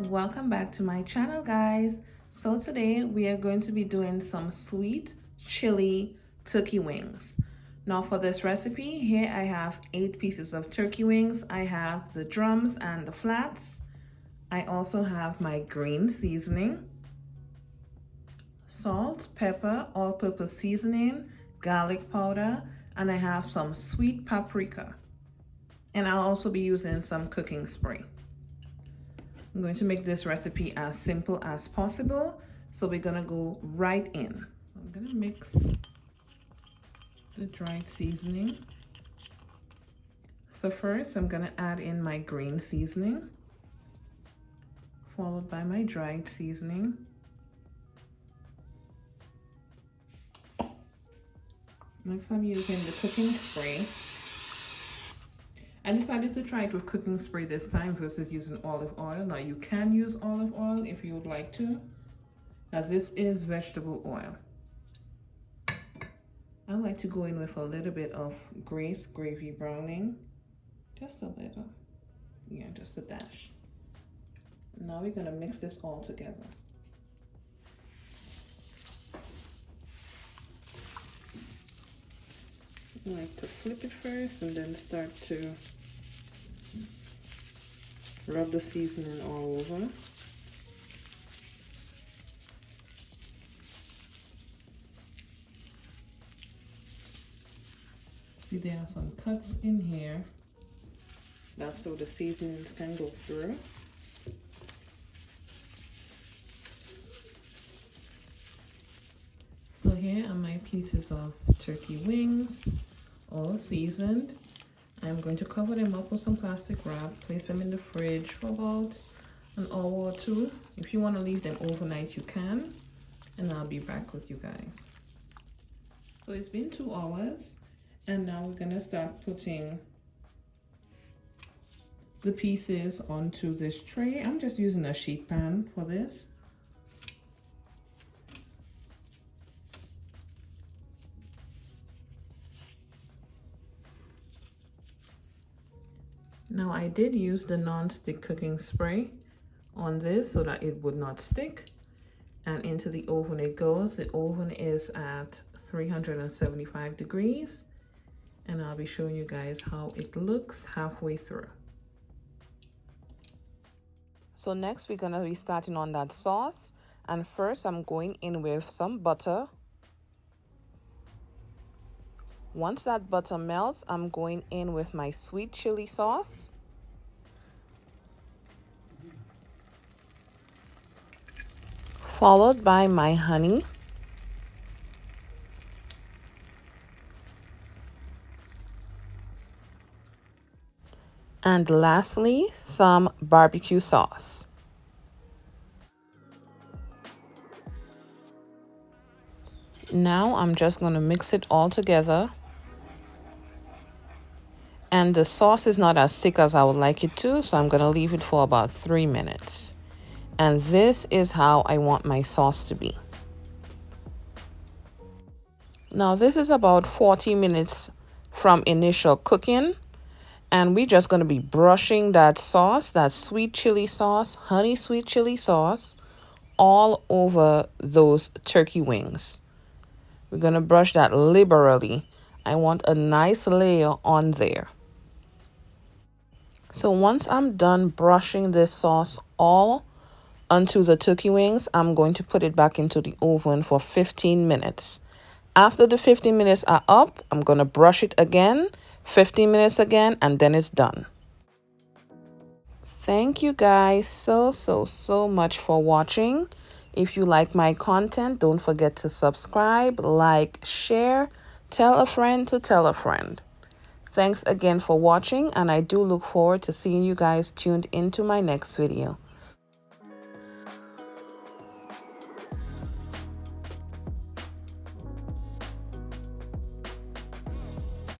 Welcome back to my channel, guys. So today we are going to be doing some sweet chili turkey wings. Now for this recipe, here I have 8 pieces of turkey wings. I have the drums and the flats. I also have my green seasoning, salt, pepper, all-purpose seasoning, garlic powder, and I have some sweet paprika. And I'll also be using some cooking spray. I'm going to make this recipe as simple as possible, so we're gonna go right in. So I'm gonna mix the dried seasoning. So first I'm gonna add in my green seasoning, followed by my dried seasoning. Next I'm using the cooking spray. I decided to try it with cooking spray this time versus using olive oil. Now you can use olive oil if you would like to. Now this is vegetable oil. I like to go in with a little bit of Grace gravy browning. Just a little. Yeah, just a dash. Now we're gonna mix this all together. I like to flip it first and then start to rub the seasoning all over. See, there are some cuts in here. That's so the seasonings can go through. So here are my pieces of turkey wings, all seasoned. I'm going to cover them up with some plastic wrap, place them in the fridge for about an hour or two. If you want to leave them overnight, you can, and I'll be back with you guys. So it's been 2 hours, and now we're gonna start putting the pieces onto this tray. I'm just using a sheet pan for this. Now I did use the non-stick cooking spray on this so that it would not stick. And into the oven it goes. The oven is at 375 degrees. And I'll be showing you guys how it looks halfway through. So next we're gonna be starting on that sauce. And first I'm going in with some butter. Once that butter melts, I'm going in with my sweet chili sauce. Followed by my honey. And lastly, some barbecue sauce. Now I'm just going to mix it all together. And the sauce is not as thick as I would like it to, so I'm going to leave it for about 3 minutes. And this is how I want my sauce to be. Now this is about 40 minutes from initial cooking. And we're just going to be brushing that sauce, that sweet chili sauce, honey sweet chili sauce, all over those turkey wings. We're going to brush that liberally. I want a nice layer on there. So once I'm done brushing this sauce all onto the turkey wings, I'm going to put it back into the oven for 15 minutes. After the 15 minutes are up, I'm going to brush it again, 15 minutes again, and then it's done. Thank you guys so much for watching. If you like my content, don't forget to subscribe, like, share, tell a friend to tell a friend. Thanks again for watching, and I do look forward to seeing you guys tuned into my next video.